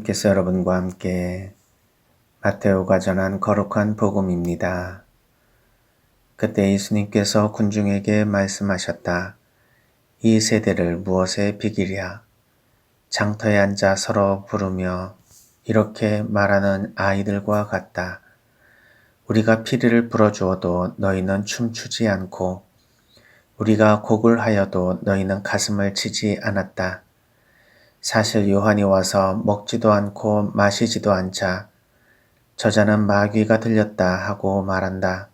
예수님께서 여러분과 함께 마테오가 전한 거룩한 복음입니다. 그때 예수님께서 군중에게 말씀하셨다. 이 세대를 무엇에 비기랴? 장터에 앉아 서로 부르며 이렇게 말하는 아이들과 같다. 우리가 피리를 불어주어도 너희는 춤추지 않고 우리가 곡을 하여도 너희는 가슴을 치지 않았다. 사실 요한이 와서 먹지도 않고 마시지도 않자 저자는 마귀가 들렸다 하고 말한다.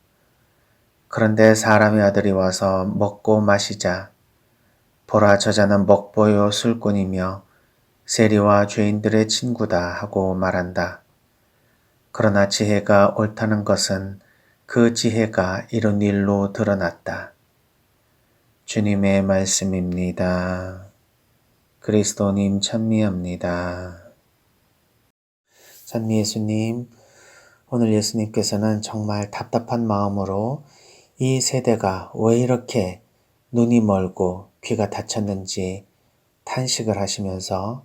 그런데 사람의 아들이 와서 먹고 마시자 보라 저자는 먹보요 술꾼이며 세리와 죄인들의 친구다 하고 말한다. 그러나 지혜가 옳다는 것은 그 지혜가 이런 일로 드러났다. 주님의 말씀입니다. 그리스도님 찬미합니다. 찬미 예수님, 오늘 예수님께서는 정말 답답한 마음으로 이 세대가 왜 이렇게 눈이 멀고 귀가 닫혔는지 탄식을 하시면서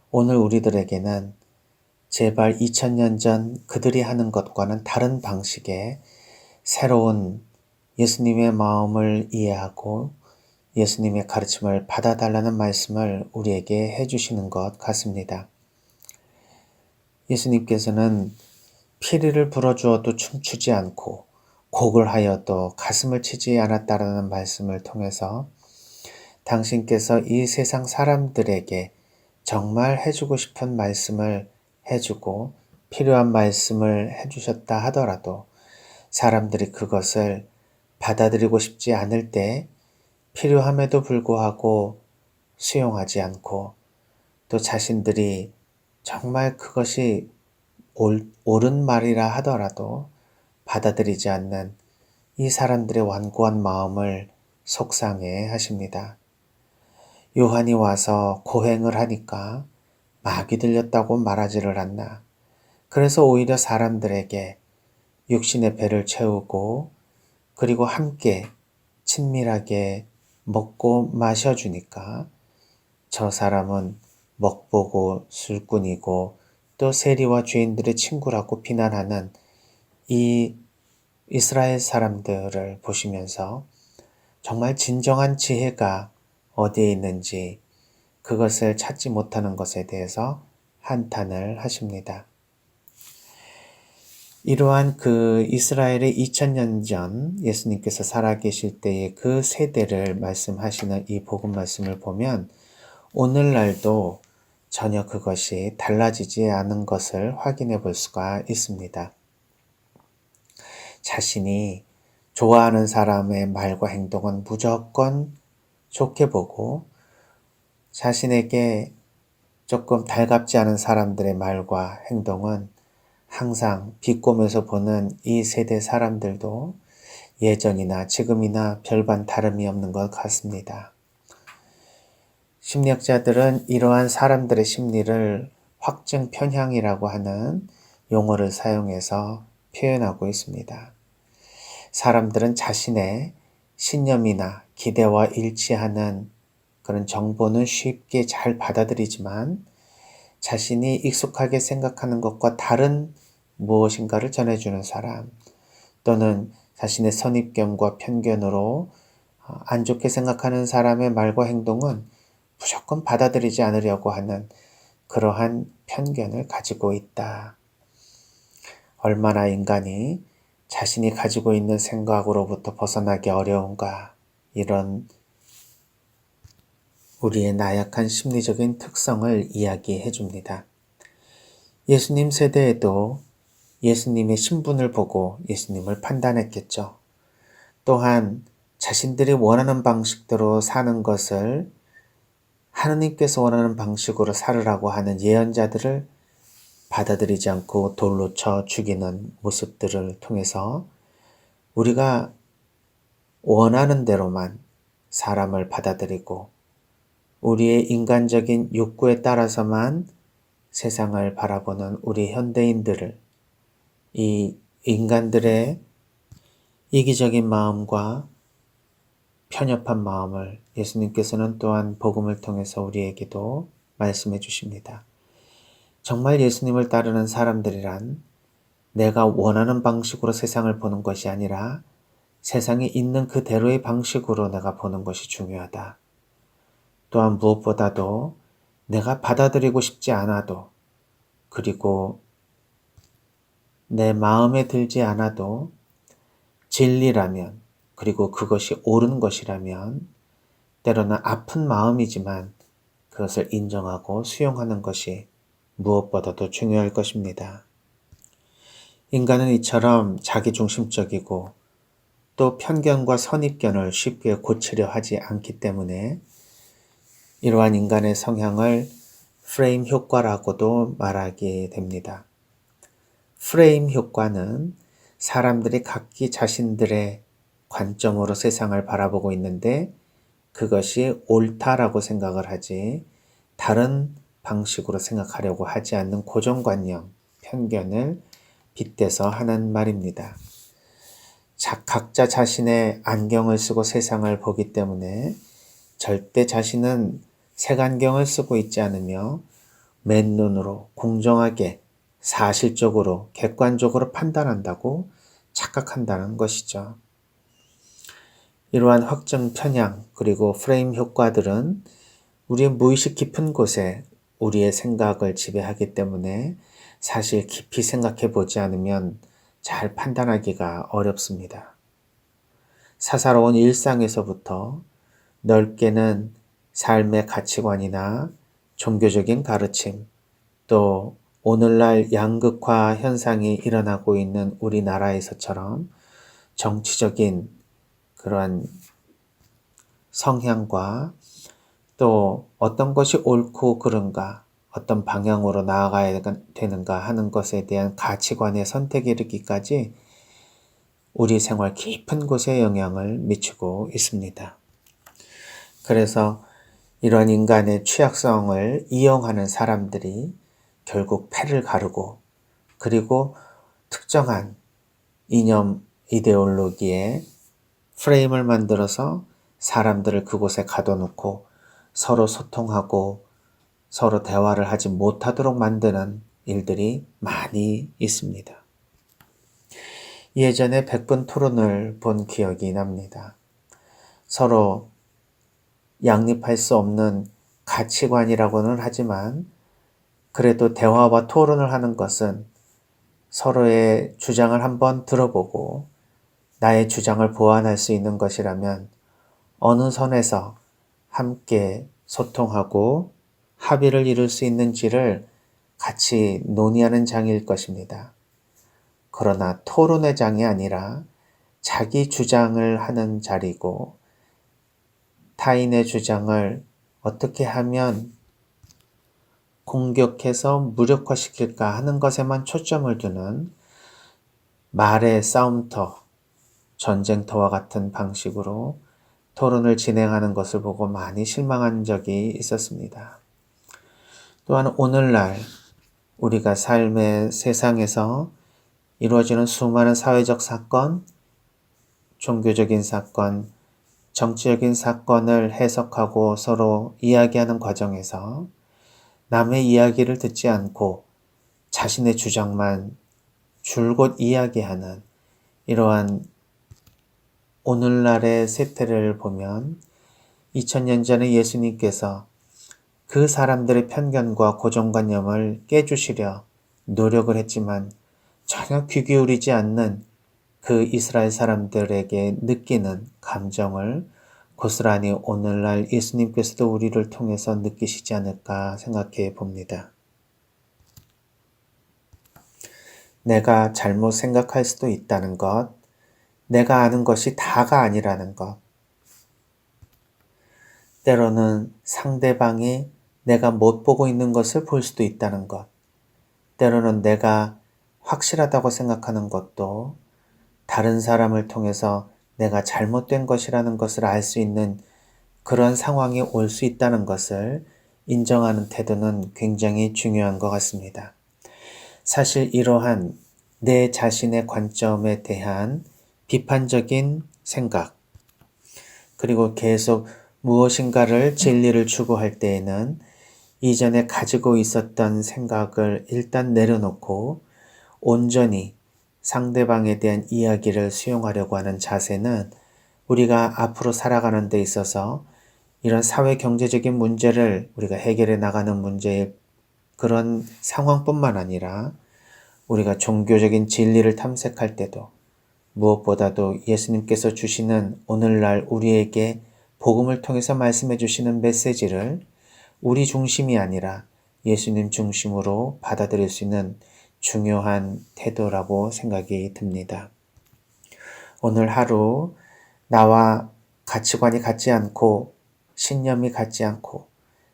오늘 우리들에게는 제발 2000년 전 그들이 하는 것과는 다른 방식의 새로운 예수님의 마음을 이해하고 예수님의 가르침을 받아달라는 말씀을 우리에게 해주시는 것 같습니다. 예수님께서는 피리를 불어주어도 춤추지 않고 곡을 하여도 가슴을 치지 않았다라는 말씀을 통해서 당신께서 이 세상 사람들에게 정말 해주고 싶은 말씀을 해주고 필요한 말씀을 해주셨다 하더라도 사람들이 그것을 받아들이고 싶지 않을 때 필요함에도 불구하고 수용하지 않고 또 자신들이 정말 그것이 옳은 말이라 하더라도 받아들이지 않는 이 사람들의 완고한 마음을 속상해 하십니다. 요한이 와서 고행을 하니까 마귀 들렸다고 말하지를 않나. 그래서 오히려 사람들에게 육신의 배를 채우고 그리고 함께 친밀하게 먹고 마셔주니까 저 사람은 먹보고 술꾼이고 또 세리와 죄인들의 친구라고 비난하는 이 이스라엘 사람들을 보시면서 정말 진정한 지혜가 어디에 있는지 그것을 찾지 못하는 것에 대해서 한탄을 하십니다. 이러한 그 이스라엘의 2000년 전 예수님께서 살아계실 때의 그 세대를 말씀하시는 이 복음 말씀을 보면 오늘날도 전혀 그것이 달라지지 않은 것을 확인해 볼 수가 있습니다. 자신이 좋아하는 사람의 말과 행동은 무조건 좋게 보고 자신에게 조금 달갑지 않은 사람들의 말과 행동은 항상 비꼬면서 보는 이 세대 사람들도 예전이나 지금이나 별반 다름이 없는 것 같습니다. 심리학자들은 이러한 사람들의 심리를 확증 편향이라고 하는 용어를 사용해서 표현하고 있습니다. 사람들은 자신의 신념이나 기대와 일치하는 그런 정보는 쉽게 잘 받아들이지만 자신이 익숙하게 생각하는 것과 다른 무엇인가를 전해주는 사람 또는 자신의 선입견과 편견으로 안 좋게 생각하는 사람의 말과 행동은 무조건 받아들이지 않으려고 하는 그러한 편견을 가지고 있다. 얼마나 인간이 자신이 가지고 있는 생각으로부터 벗어나기 어려운가 이런 우리의 나약한 심리적인 특성을 이야기해 줍니다. 예수님 세대에도 예수님의 신분을 보고 예수님을 판단했겠죠. 또한 자신들이 원하는 방식대로 사는 것을 하느님께서 원하는 방식으로 살으라고 하는 예언자들을 받아들이지 않고 돌로 쳐 죽이는 모습들을 통해서 우리가 원하는 대로만 사람을 받아들이고 우리의 인간적인 욕구에 따라서만 세상을 바라보는 우리 현대인들을 이 인간들의 이기적인 마음과 편협한 마음을 예수님께서는 또한 복음을 통해서 우리에게도 말씀해 주십니다. 정말 예수님을 따르는 사람들이란 내가 원하는 방식으로 세상을 보는 것이 아니라 세상에 있는 그대로의 방식으로 내가 보는 것이 중요하다. 또한 무엇보다도 내가 받아들이고 싶지 않아도, 그리고 내 마음에 들지 않아도 진리라면, 그리고 그것이 옳은 것이라면 때로는 아픈 마음이지만 그것을 인정하고 수용하는 것이 무엇보다도 중요할 것입니다. 인간은 이처럼 자기중심적이고 또 편견과 선입견을 쉽게 고치려 하지 않기 때문에 이러한 인간의 성향을 프레임 효과라고도 말하게 됩니다. 프레임 효과는 사람들이 각기 자신들의 관점으로 세상을 바라보고 있는데 그것이 옳다라고 생각을 하지 다른 방식으로 생각하려고 하지 않는 고정관념, 편견을 빗대서 하는 말입니다. 각자 자신의 안경을 쓰고 세상을 보기 때문에 절대 자신은 색안경을 쓰고 있지 않으며 맨눈으로 공정하게 사실적으로 객관적으로 판단한다고 착각한다는 것이죠. 이러한 확정 편향 그리고 프레임 효과들은 우리의 무의식 깊은 곳에 우리의 생각을 지배하기 때문에 사실 깊이 생각해 보지 않으면 잘 판단하기가 어렵습니다. 사사로운 일상에서부터 넓게는 삶의 가치관이나 종교적인 가르침, 또 오늘날 양극화 현상이 일어나고 있는 우리나라에서처럼 정치적인 그러한 성향과 또 어떤 것이 옳고 그른가, 어떤 방향으로 나아가야 되는가 하는 것에 대한 가치관의 선택에 이르기까지 우리 생활 깊은 곳에 영향을 미치고 있습니다. 그래서 이런 인간의 취약성을 이용하는 사람들이 결국 패를 가르고 그리고 특정한 이념, 이데올로기에 프레임을 만들어서 사람들을 그곳에 가둬놓고 서로 소통하고 서로 대화를 하지 못하도록 만드는 일들이 많이 있습니다. 예전에 100분 토론을 본 기억이 납니다. 서로 양립할 수 없는 가치관이라고는 하지만 그래도 대화와 토론을 하는 것은 서로의 주장을 한번 들어보고 나의 주장을 보완할 수 있는 것이라면 어느 선에서 함께 소통하고 합의를 이룰 수 있는지를 같이 논의하는 장일 것입니다. 그러나 토론의 장이 아니라 자기 주장을 하는 자리고 타인의 주장을 어떻게 하면 공격해서 무력화시킬까 하는 것에만 초점을 두는 말의 싸움터, 전쟁터와 같은 방식으로 토론을 진행하는 것을 보고 많이 실망한 적이 있었습니다. 또한 오늘날 우리가 삶의 세상에서 이루어지는 수많은 사회적 사건, 종교적인 사건, 정치적인 사건을 해석하고 서로 이야기하는 과정에서 남의 이야기를 듣지 않고 자신의 주장만 줄곧 이야기하는 이러한 오늘날의 세태를 보면 2000년 전에 예수님께서 그 사람들의 편견과 고정관념을 깨주시려 노력을 했지만 전혀 귀 기울이지 않는 그 이스라엘 사람들에게 느끼는 감정을 고스란히 오늘날 예수님께서도 우리를 통해서 느끼시지 않을까 생각해 봅니다. 내가 잘못 생각할 수도 있다는 것, 내가 아는 것이 다가 아니라는 것, 때로는 상대방이 내가 못 보고 있는 것을 볼 수도 있다는 것, 때로는 내가 확실하다고 생각하는 것도 다른 사람을 통해서 내가 잘못된 것이라는 것을 알 수 있는 그런 상황이 올 수 있다는 것을 인정하는 태도는 굉장히 중요한 것 같습니다. 사실 이러한 내 자신의 관점에 대한 비판적인 생각, 그리고 계속 무엇인가를 진리를 추구할 때에는 이전에 가지고 있었던 생각을 일단 내려놓고 온전히 상대방에 대한 이야기를 수용하려고 하는 자세는 우리가 앞으로 살아가는 데 있어서 이런 사회 경제적인 문제를 우리가 해결해 나가는 문제의 그런 상황뿐만 아니라 우리가 종교적인 진리를 탐색할 때도 무엇보다도 예수님께서 주시는 오늘날 우리에게 복음을 통해서 말씀해 주시는 메시지를 우리 중심이 아니라 예수님 중심으로 받아들일 수 있는 중요한 태도라고 생각이 듭니다. 오늘 하루 나와 가치관이 같지 않고 신념이 같지 않고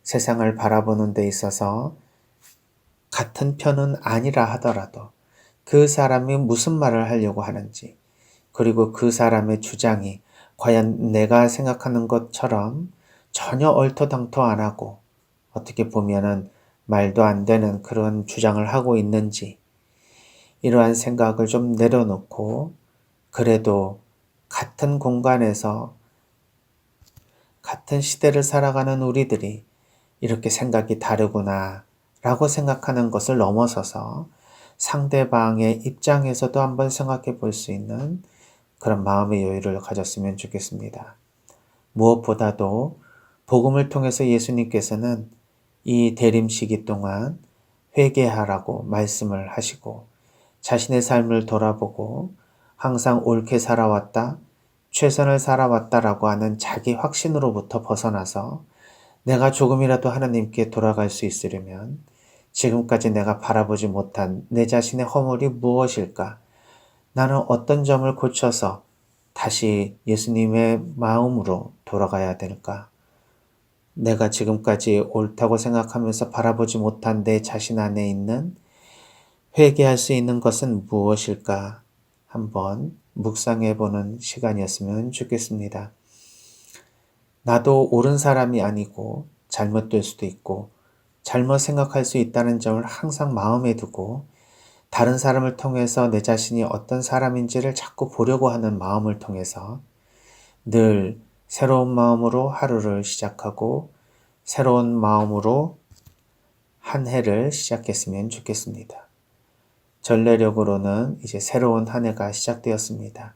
세상을 바라보는 데 있어서 같은 편은 아니라 하더라도 그 사람이 무슨 말을 하려고 하는지 그리고 그 사람의 주장이 과연 내가 생각하는 것처럼 전혀 얼토당토 안 하고 어떻게 보면은 말도 안 되는 그런 주장을 하고 있는지 이러한 생각을 좀 내려놓고 그래도 같은 공간에서 같은 시대를 살아가는 우리들이 이렇게 생각이 다르구나 라고 생각하는 것을 넘어서서 상대방의 입장에서도 한번 생각해 볼 수 있는 그런 마음의 여유를 가졌으면 좋겠습니다. 무엇보다도 복음을 통해서 예수님께서는 이 대림 시기 동안 회개하라고 말씀을 하시고 자신의 삶을 돌아보고 항상 옳게 살아왔다, 최선을 살아왔다라고 하는 자기 확신으로부터 벗어나서 내가 조금이라도 하나님께 돌아갈 수 있으려면 지금까지 내가 바라보지 못한 내 자신의 허물이 무엇일까? 나는 어떤 점을 고쳐서 다시 예수님의 마음으로 돌아가야 될까? 내가 지금까지 옳다고 생각하면서 바라보지 못한 내 자신 안에 있는 회개할 수 있는 것은 무엇일까? 한번 묵상해 보는 시간이었으면 좋겠습니다. 나도 옳은 사람이 아니고 잘못될 수도 있고 잘못 생각할 수 있다는 점을 항상 마음에 두고 다른 사람을 통해서 내 자신이 어떤 사람인지를 자꾸 보려고 하는 마음을 통해서 늘 새로운 마음으로 하루를 시작하고 새로운 마음으로 한 해를 시작했으면 좋겠습니다. 전례력으로는 이제 새로운 한 해가 시작되었습니다.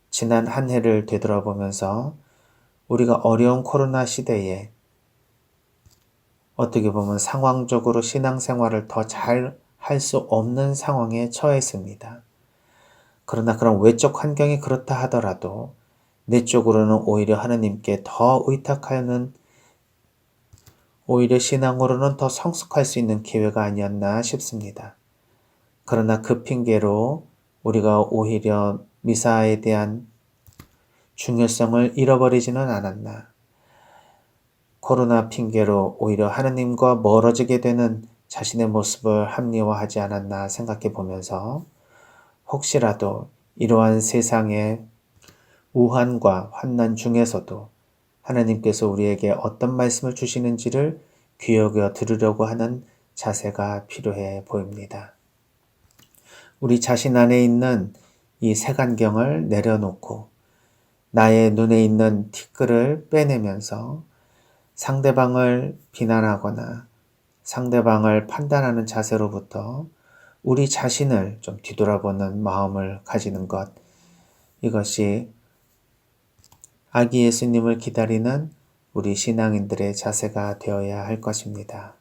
지난 한 해를 되돌아보면서 우리가 어려운 코로나 시대에 어떻게 보면 상황적으로 신앙생활을 더 잘 할 수 없는 상황에 처했습니다. 그러나 그런 외적 환경이 그렇다 하더라도 내적으로는 오히려 하나님께 더 의탁하는 오히려 신앙으로는 더 성숙할 수 있는 기회가 아니었나 싶습니다. 그러나 그 핑계로 우리가 오히려 미사에 대한 중요성을 잃어버리지는 않았나. 코로나 핑계로 오히려 하나님과 멀어지게 되는 자신의 모습을 합리화하지 않았나 생각해 보면서 혹시라도 이러한 세상의 우환과 환난 중에서도 하나님께서 우리에게 어떤 말씀을 주시는지를 귀 여겨 들으려고 하는 자세가 필요해 보입니다. 우리 자신 안에 있는 이 색안경을 내려놓고 나의 눈에 있는 티끌을 빼내면서 상대방을 비난하거나 상대방을 판단하는 자세로부터 우리 자신을 좀 뒤돌아보는 마음을 가지는 것, 이것이 아기 예수님을 기다리는 우리 신앙인들의 자세가 되어야 할 것입니다.